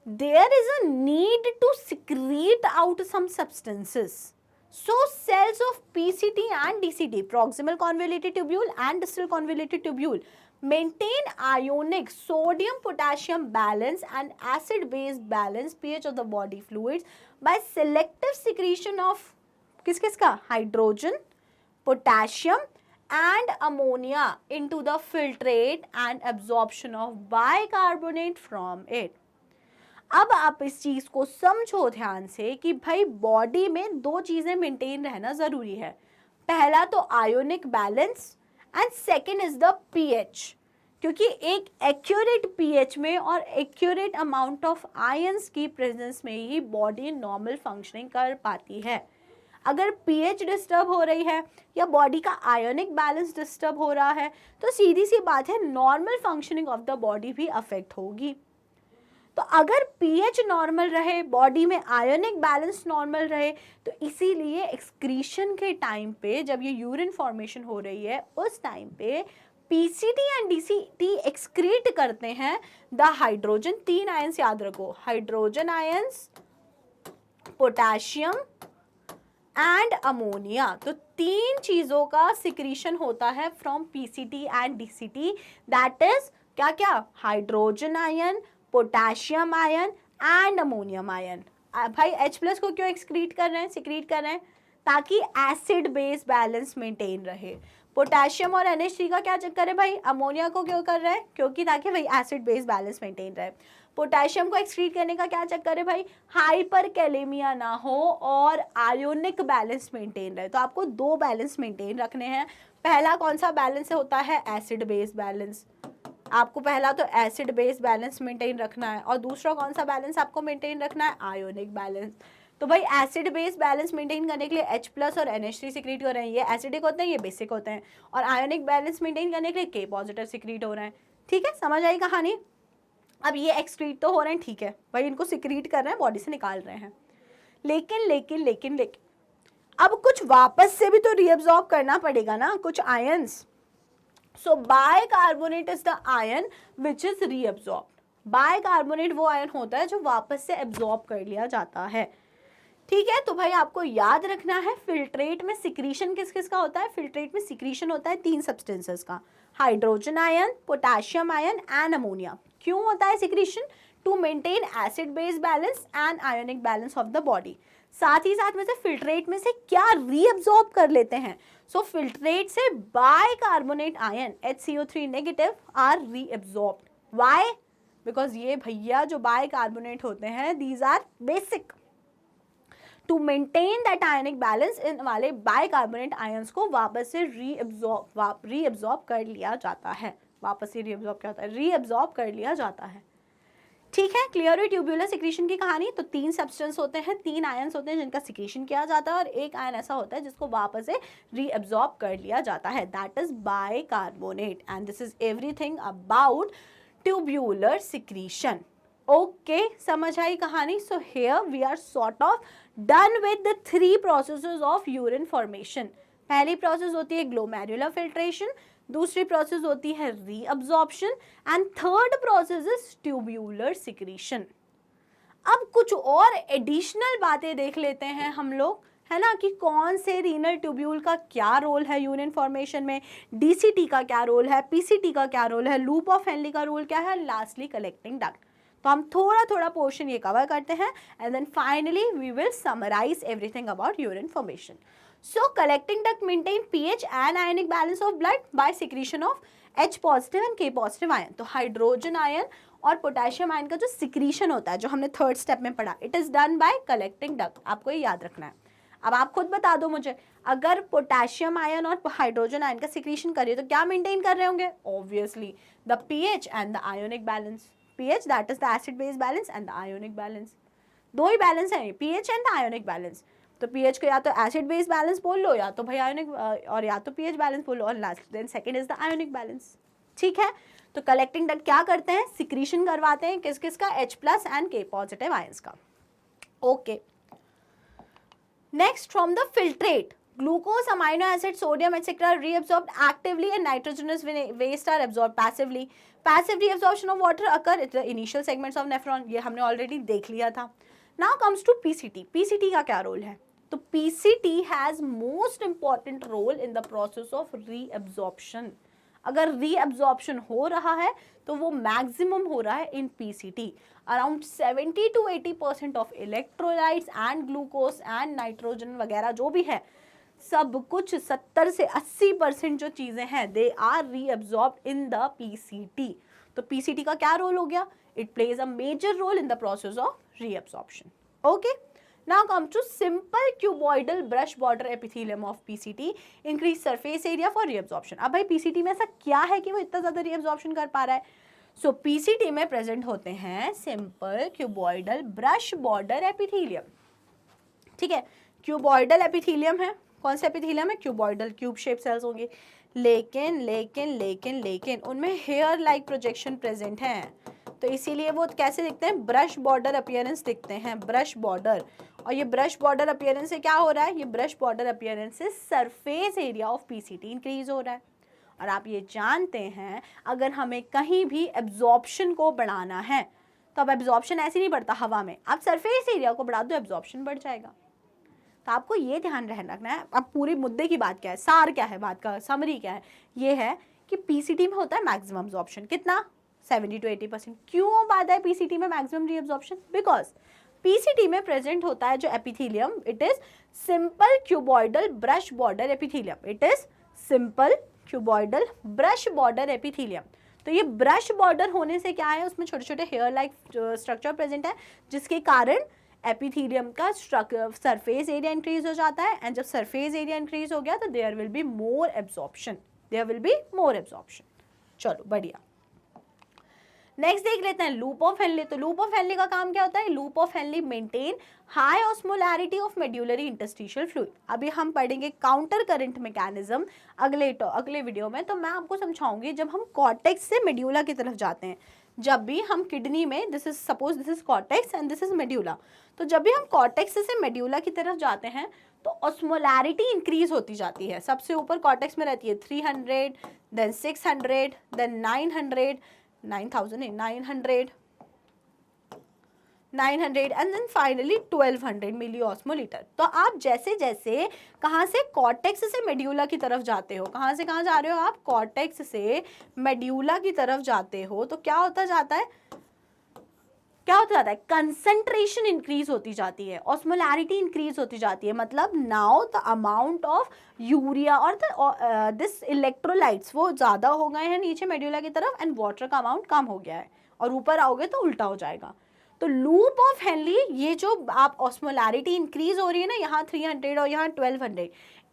there is a need to secrete out some substances. So cells of PCT and DCT, proximal convoluted tubule and distal convoluted tubule, maintain ionic sodium potassium balance and acid base balance pH of the body fluids by selective secretion of किस-किसका, hydrogen, potassium and ammonia into the filtrate and absorption of bicarbonate from it. अब आप इस चीज को समझो ध्यान से कि भाई बॉडी में दो चीजें मेंटेन रहना जरूरी है, पहला तो ionic balance and second is the pH, क्योंकि एक एक्यूरेट पीएच में और एक्यूरेट अमाउंट ऑफ आयंस की प्रेजेंस में ही बॉडी नॉर्मल फंक्शनिंग कर पाती है। अगर पीएच डिस्टर्ब हो रही है या बॉडी का आयोनिक बैलेंस डिस्टर्ब हो रहा है तो सीधी सी बात है normal functioning of the body भी अफेक्ट होगी। तो अगर पीएच नॉर्मल रहे, बॉडी में आयोनिक बैलेंस नॉर्मल रहे, तो इसीलिए एक्सक्रीशन के टाइम पे जब ये यूरिन फॉर्मेशन हो रही है उस टाइम पे पीसीटी एंड डीसीटी एक्सक्रीट करते हैं द हाइड्रोजन, 3 आयंस याद रखो, hydrogen ions, potassium and ammonia. तो 3 चीजों का सिक्रीशन होता है from PCT and DCT, that is क्या क्या, hydrogen ion, potassium ion and ammonium ion. भाई H+ को क्यों एक्सक्रीट कर रहे हैं, सिक्रीट कर रहे हैं, ताकि एसिड बेस बैलेंस मेंटेन रहे। पोटेशियम और NH3 का क्या चक्कर है भाई, अमोनिया को क्यों कर रहे हैं, क्योंकि ताकि भाई एसिड बेस बैलेंस मेंटेन रहे। पोटेशियम को एक्सक्रीट करने का क्या चक्कर है भाई, हाइपर कैलेमिया ना हो और आयोनिक बैलेंस मेंटेन रहे। तो आपको 2 बैलेंस मेंटेन रखने हैं। पहला कौन सा बैलेंस होता है, एसिड बेस बैलेंस, आपको पहला तो एसिड बेस बैलेंस मेंटेन रखना है, और दूसरा कौन सा बैलेंस आपको मेंटेन रखना है, आयोनिक बैलेंस। तो भाई एसिड बेस बैलेंस मेंटेन करने के लिए H+ और NH3 सिक्रीट हो रहे हैं, ये एसिडिक होते हैं, ये बेसिक होते हैं, और आयोनिक बैलेंस मेंटेन करने के लिए K+ सिक्रीट हो रहे हैं। ठीक है, समझ आई कहानी। अब ये एक्सक्रीट तो हो रहे हैं, ठीक है भाई, इनको सिक्रीट कर रहे हैं, बॉडी से निकाल रहे हैं, लेकिन लेकिन लेकिन लेकिन अब कुछ वापस से भी तो रीअब्जॉर्ब करना पड़ेगा ना, कुछ ions. So bicarbonate is the ion which is reabsorbed. Bicarbonate वो आयन होता है जो वापस से एब्जॉर्ब कर लिया जाता है। ठीक है, तो भाई आपको याद रखना है फिल्ट्रेट में सिक्रीशन किस किस का होता है, फिल्ट्रेट में सिक्रीशन होता है 3 सब्सटेंसेस का, hydrogen ion, potassium ion and ammonia. क्यों होता है secretion, to maintain acid base balance and ionic balance of the body. साथ ही साथ में से फिल्ट्रेट में से क्या रीअब्जॉर्ब कर लेते हैं, सो फिल्ट्रेट से bicarbonate ion HCO3 negative are reabsorbed. Why, because ये भैया जो बाइकार्बोनेट होते हैं these are basic, to maintain that ionic balance इन वाले बाइकार्बोनेट आयंस को वापस से रीअब्सॉर्ब कर लिया जाता है। वापस से रीअब्सॉर्ब क्या होता है? रीअब्सॉर्ब कर लिया जाता है। ठीक है, क्लियर हुई ट्यूब्यूलर सिक्रीशन की कहानी। तो 3 सब्सटेंस होते हैं, 3 आयंस होते हैं जिनका सिक्रीशन किया जाता है और एक आयन ऐसा होता है जिसको वापस से रीअब्सॉर्ब कर लिया जाता है, that is bicarbonate. And this is everything about tubular secretion. Okay, समझ आई कहानी। So here we are sort of done with the 3 processes of urine formation. पहली प्रोसेस होती है ग्लोमेरुलर फिल्ट्रेशन, दूसरी प्रोसेस होती है reabsorption and third process is tubular secretion. अब कुछ और एडिशनल बातें देख लेते हैं हम लोग, है ना, कि कौन से रीनल ट्यूब्यूल का क्या रोल है यूरिन फॉर्मेशन में, डीसीटी का क्या रोल है, पीसीटी का क्या रोल है, लूप ऑफ हेनली का रोल क्या है, लास्टली कलेक्टिंग डक्ट। तो हम थोड़ा थोड़ा पोर्शन ये कवर करते हैं and then finally we will summarise everything about urine formation. So collecting duct maintain pH and ionic balance of blood by secretion of H positive and K positive ion। तो hydrogen ion और potassium ion का जो secretion होता है, जो हमने third step में पढ़ा, it is done by collecting duct. आपको ये याद रखना है। अब आप खुद बता दो मुझे, अगर पोटेशियम आयन और हाइड्रोजन आयन का सिक्रीशन करिए तो क्या मेंटेन कर रहे होंगे? Obviously the pH and the ionic balance. PH that is the acid base balance and the ionic balance. दो ही बैलेंस है, pH and the ionic balance. तो पीएच को या तो एसिड बेस बैलेंस बोल लो, या तो भाई आयोनिक, और या तो पीएच बैलेंस बोल लो, और last then second is the ionic balance. ठीक है, तो कलेक्टिंग डक्ट क्या करते हैं? सिक्रीशन करवाते हैं किस किस का? H+ and K positive ions का। Okay, next from the filtrate, glucose, amino acid, sodium, etc. are reabsorbed actively and nitrogenous waste are absorbed passively. Passive reabsorption of water occur at the initial segments of nephron, ये हमने already देख लिया था। Now comes to PCT। PCT का क्या role है? तो PCT has most important role in the process of reabsorption। अगर reabsorption हो रहा है तो वो मैक्सिमम हो रहा है इन PCT। Around 70 to 80% of electrolytes and glucose and nitrogen वगैरह जो भी है, सब कुछ 70 से 80% जो चीजें हैं, they are reabsorbed in the PCT। तो PCT का क्या रोल हो गया? It plays a major role in the process of reabsorption। Okay, now come to simple cuboidal brush border epithelium of PCT, increase surface area for reabsorption। अब भाई PCT में ऐसा क्या है कि वो इतना ज़्यादा reabsorption कर पा रहा है? So PCT में प्रेजेंट होते हैं simple cuboidal brush border epithelium। ठीक है, क्यूबॉइडल एपिथीलियम है। कौन सा एपिथीलियम है? क्यूबॉइडल, क्यूब शेप सेल्स होंगे, लेकिन लेकिन लेकिन लेकिन उनमें हेयर लाइक प्रोजेक्शन प्रेजेंट है। तो इसीलिए वो कैसे दिखते हैं? ब्रश बॉर्डर अपीयरेंस दिखते हैं, ब्रश बॉर्डर। और ये ब्रश बॉर्डर अपीयरेंस से क्या हो रहा है? ये ब्रश बॉर्डर अपीयरेंस से surface area of PCT increase हो रहा है। और आप ये जानते हैं, अगर हमें कहीं भी एब्जॉर्प्शन को बढ़ाना है तो अब एब्जॉर्प्शन ऐसे नहीं बढ़ता हवा में, आप सरफेस एरिया को बढ़ा दो, एब्जॉर्प्शन बढ़ जाएगा। तो आपको ये ध्यान रखना है। अब पूरे मुद्दे की बात क्या है, सार क्या है, बात का समरी क्या है? ये है कि पीसीटी में होता है मैक्सिमम एब्जॉर्प्शन। कितना? 70 to 80%। क्यों बात है पीसीटी में मैक्सिमम रीअब्जॉर्प्शन? बिकॉज पीसीटी में प्रेजेंट होता है जो epithelium, it is simple cuboidal brush border epithelium. It is simple cuboidal brush border epithelium. तो ये ब्रश बॉर्डर होने से क्या है, उसमें छोटे छोटे हेयर लाइक स्ट्रक्चर प्रेजेंट है, जिसके कारण एपिथेलियम का सरफेस एरिया इंक्रीज हो जाता है। एंड जब सरफेस एरिया इंक्रीज हो गया तो there will be more absorption, there will be more absorption. चलो बढ़िया, नेक्स्ट देख लेते हैं लूप ऑफ हेनली। तो लूप ऑफ हेनली का काम क्या होता है? Loop of Henle maintain high osmolarity of medullary interstitial fluid. अभी हम पढ़ेंगे काउंटर करंट मैकेनिज्म अगले वीडियो में। तो मैं आपको समझाऊंगी, जब हम कॉर्टेक्स से मेड्यूला की तरफ जाते हैं, जब भी हम किडनी में, this is suppose this is cortex and this is medulla, तो जब भी हम कॉर्टेक्स से मेड्यूला की तरफ जाते हैं तो ऑस्मोलैरिटी इंक्रीज होती जाती है। सबसे ऊपर कॉर्टेक्स में रहती है 300, then 600, then 900, 900 and then finally 1200 milli osmolitre. तो आप जैसे जैसे कहाँ से, कॉर्टेक्स से मेड्यूला की तरफ जाते हो, कहाँ से कहाँ जा रहे हो आप? कॉर्टेक्स से मेड्यूला की तरफ जाते हो, तो क्या होता जाता है? कंसंट्रेशन इंक्रीज होती जाती है, ऑस्मोलैरिटी इंक्रीज होती जाती है। मतलब now the amount of urea और दिस इलेक्ट्रोलाइट्स वो ज़्यादा हो गए हैं नीचे मेड्यूला की तरफ, एंड वाटर का अमाउंट कम हो गया है, और ऊपर आओगे तो उल्टा हो जाएगा। तो तो लूप ऑफ हेनली, ये जो आप ऑस्मोलैरिटी इंक्रीज हो रही है ना, यहाँ 300 और यहाँ 1200,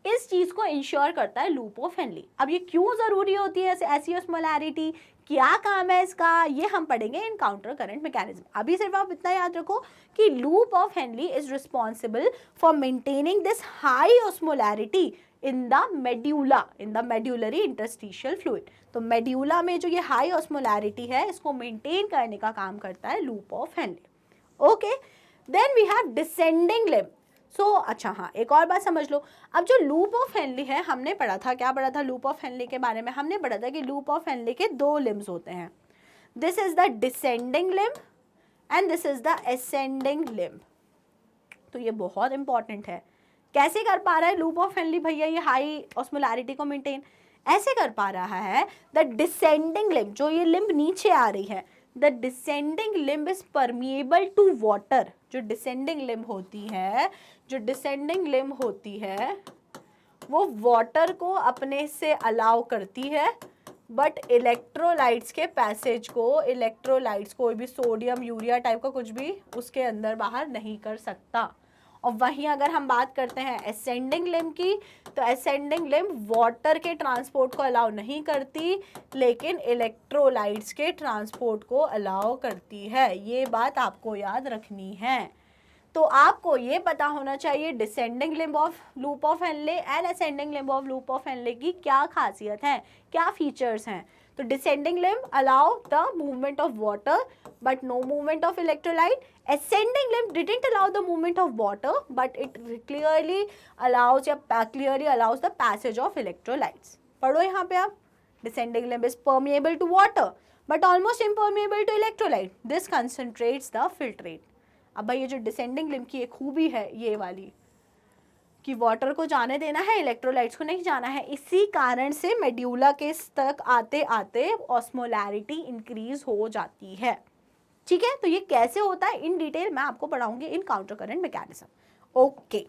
इस चीज को इंश्योर करता है लूप ऑफ हेनली। अब ये क्यों जरूरी होती है ऐसी ऑस्मोलैरिटी, क्या काम है इसका, ये हम पढ़ेंगे इन काउंटर करंट मैकेनिज्म। अभी सिर्फ आप इतना याद रखो कि loop of Henley is responsible for maintaining this high osmolarity in the medulla, in the medullary interstitial fluid. तो मेड्यूला में जो ये हाई ऑस्मोलैरिटी है, इसको मेंटेन करने का काम करता है loop of Henle. Okay, then we have descending limb. अच्छा हाँ, एक और बात समझ लो। अब जो लूप ऑफ हेनली है, हमने पढ़ा था, क्या पढ़ा था लूप ऑफ हेनली के बारे में, हमने पढ़ा था कि लूप ऑफ हेनली के 2 लिम्ब्स होते हैं। This is the descending limb and this is the ascending limb. तो ये बहुत इंपॉर्टेंट है। कैसे कर पा रहा है लूप ऑफ हेनली भैया ये हाई ऑस्मोलैरिटी को मेंटेन? ऐसे कर पा रहा है, द डिसेंडिंग लिम्ब, जो ये लिम्ब नीचे आ रही है, the descending limb is permeable to water. जो डिसेंडिंग लिम्ब होती है, जो डिसेंडिंग लिम्ब होती है, वो वाटर को अपने से अलाउ करती है, बट इलेक्ट्रोलाइट्स के पैसेज को, इलेक्ट्रोलाइट्स कोई भी सोडियम यूरिया टाइप का कुछ भी उसके अंदर बाहर नहीं कर सकता। और वहीं अगर हम बात करते हैं असेंडिंग लिम्ब की, तो असेंडिंग लिम्ब वाटर के ट्रांसपोर्ट को अलाउ नहीं करती, लेकिन इलेक्ट्रोलाइट्स के ट्रांसपोर्ट को अलाउ करती है। ये बात आपको याद रखनी है। तो आपको ये पता होना चाहिए descending limb of loop of Henle and ascending limb of loop of Henle की क्या खासियत है, क्या फीचर्स हैं। तो descending limb allow the movement of water but no movement of electrolyte. Ascending limb didn't allow the movement of water, but it clearly allows the passage of electrolytes. पढ़ो यहाँ पे आप, descending limb is permeable to water but almost impermeable to electrolyte. This concentrates the filtrate. अब भाई ये जो descending limb की एक खूबी है ये वाली, कि वाटर को जाने देना है, इलेक्ट्रोलाइट्स को नहीं जाना है। इसी कारण से मेड्यूला के तक आते आते ऑस्मोलैरिटी इंक्रीज हो जाती है। ठीक है, तो ये कैसे होता है इन डिटेल मैं आपको पढ़ाऊंगी in counter current mechanism. Okay,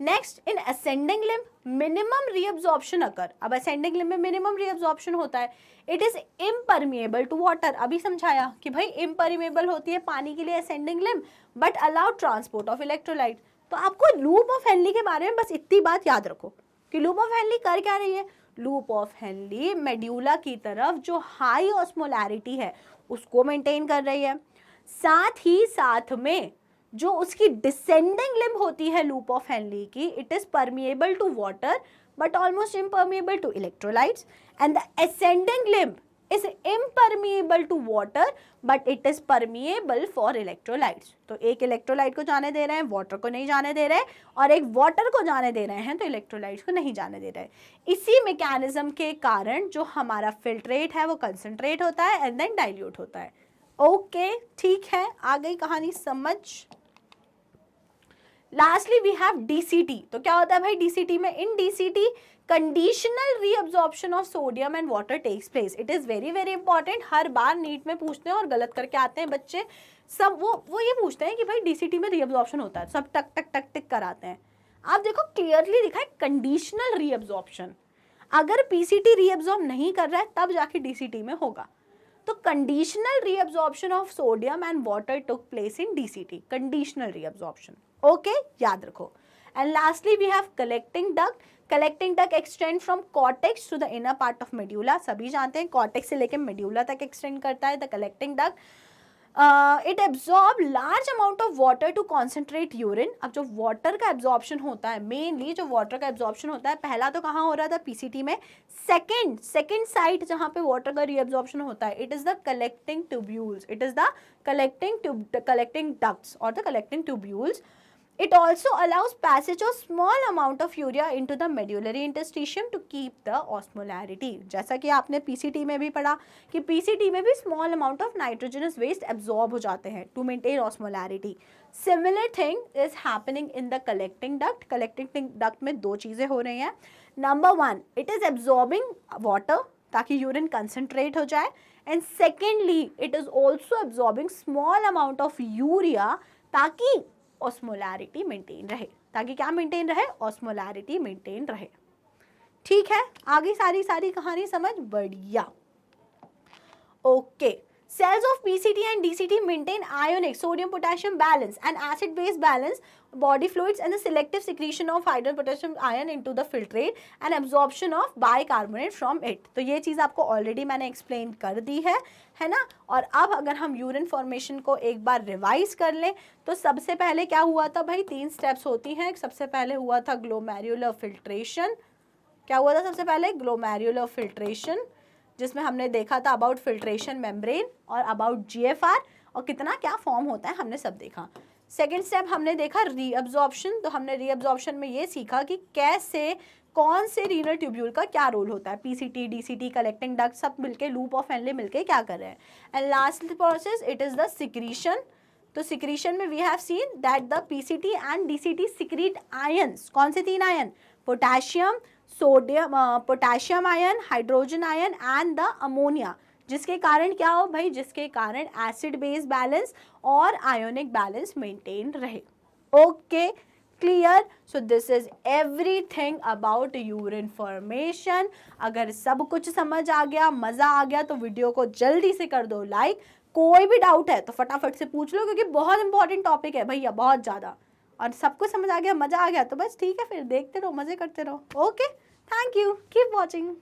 next, in ascending limb minimum reabsorption occur. अब असेंडिंग लिम्ब में मिनिमम रीअब्जॉर्प्शन होता है। It is impermeable to water. अभी समझाया कि भाई इम्परमिएबल होती है पानी के लिए ascending limb, but allow transport of electrolyte. तो आपको लूप ऑफ हेनली के बारे में बस इतनी बात याद रखो कि लूप ऑफ हेनली कर क्या रही है। लूप ऑफ हेनली मेड्यूला की तरफ जो हाई ऑस्मोलैरिटी है उसको मेंटेन कर रही है, साथ ही साथ में जो उसकी डिसेंडिंग लिम्ब होती है लूप ऑफ हेनली की, it is permeable to water but almost impermeable to electrolytes, and the ascending limb is impermeable to water but it is permeable for electrolytes. तो एक इलेक्ट्रोलाइट को जाने दे रहे हैं, वाटर को नहीं जाने दे रहे हैं, और एक वाटर को जाने दे रहे हैं तो इलेक्ट्रोलाइट्स को नहीं जाने दे रहे हैं। इसी मैकेनिज्म के कारण जो हमारा फिल्ट्रेट है वो कंसंट्रेट होता है एंड देन डाइल्यूट होता है। ओके, ठीक है, आ गई कहानी समझ। Lastly we have DCT. तो क्या होता है भाई डीसीटी में? In DCT conditional reabsorption of sodium and water takes place. It is very very important. हर बार नीट में पूछते हैं और गलत करके आते हैं बच्चे सब। वो ये पूछते हैं कि भाई डीसीटी में रीअब्जॉर्प्शन होता है, सब टक टक टक टिक कराते हैं। आप देखो क्लियरली लिखा है कंडीशनल रीअब्जॉर्प्शन। अगर पीसीटी रीअब्जॉर्ब नहीं कर रहा है तब जाके डीसीटी में होगा। तो conditional reabsorption of sodium and water took place in DCT, conditional reabsorption. Okay, याद रखो। And lastly we have collecting duct. Collecting duct extend from cortex to the inner part of medulla. सभी जानते हैं cortex से लेकर medulla तक extend करता है the collecting duct. It absorb large amount of water to concentrate urine. अब जो वाटर का एब्जॉर्प्शन होता है, मेनली जो वाटर का एब्जॉर्प्शन होता है, पहला तो कहाँ हो रहा था? पीसीटी में। सेकेंड साइट जहाँ पे वाटर का रीअब्जॉर्प्शन होता है, it is the collecting tubules, it is the collecting ducts और the collecting tubules. It also allows passage of small amount of urea into the medullary interstitium to keep the osmolarity. जैसा कि आपने PCT में भी पढ़ा कि PCT में भी small amount of nitrogenous waste absorb हो जाते हैं to maintain osmolarity. Similar thing is happening in the collecting duct. Collecting duct में दो चीज़ें हो रही हैं. Number one, it is absorbing water ताकि यूरिन कंसनट्रेट हो जाए, and secondly, it is also absorbing small amount of urea ताकि ऑस्मोलैरिटी मेंटेन रहे। ताकि क्या मेंटेन रहे? ऑस्मोलैरिटी मेंटेन रहे। ठीक है, आगे सारी कहानी समझ? बढ़िया। Okay, Cells of PCT and DCT maintain ionic sodium potassium balance and acid base balance, body fluids, and the selective secretion of hydrogen potassium ion into the filtrate and absorption of bicarbonate from it. तो ये चीज़ आपको already मैंने explain कर दी है ना। और अब अगर हम यूरिन फॉर्मेशन को एक बार रिवाइज कर लें तो सबसे पहले क्या हुआ था भाई, 3 स्टेप्स होती हैं। सबसे पहले हुआ था ग्लोमेरुलर फिल्ट्रेशन। क्या हुआ था सबसे पहले? ग्लोमेरुलर फिल्ट्रेशन, जिसमें हमने देखा था अबाउट फिल्ट्रेशन मेम्ब्रेन और अबाउट जीएफआर और कितना क्या फॉर्म होता है हमने सब देखा। सेकेंड स्टेप हमने देखा रीअब्जॉर्प्शन। तो हमने रीअब्जॉर्प्शन में ये सीखा कि कैसे कौन से रीनल ट्यूब्यूल का क्या रोल होता है, पीसीटी, डीसीटी, कलेक्टिंग डक्ट सब मिलके लूप ऑफ हेनले मिलके क्या कर रहे हैं। And last process it is the secretion. तो सिक्रीशन में we have seen that the PCT and DCT secrete ions. कौन से 3 ion? Potassium, sodium, potassium ion, hydrogen ion and the ammonia, जिसके कारण क्या हो भाई, जिसके कारण एसिड बेस बैलेंस और आयोनिक बैलेंस मेंटेन रहे। Okay, clear. So this is everything about urine formation. अगर सब कुछ समझ आ गया, मजा आ गया, तो वीडियो को जल्दी से कर दो लाइक। कोई भी डाउट है तो फटाफट से पूछ लो, क्योंकि बहुत इंपॉर्टेंट टॉपिक है भैया, बहुत ज़्यादा। और सब कुछ समझ आ गया, मजा आ गया, तो बस ठीक है, फिर देखते रहो, मजे करते रहो। Okay, thank you, keep watching.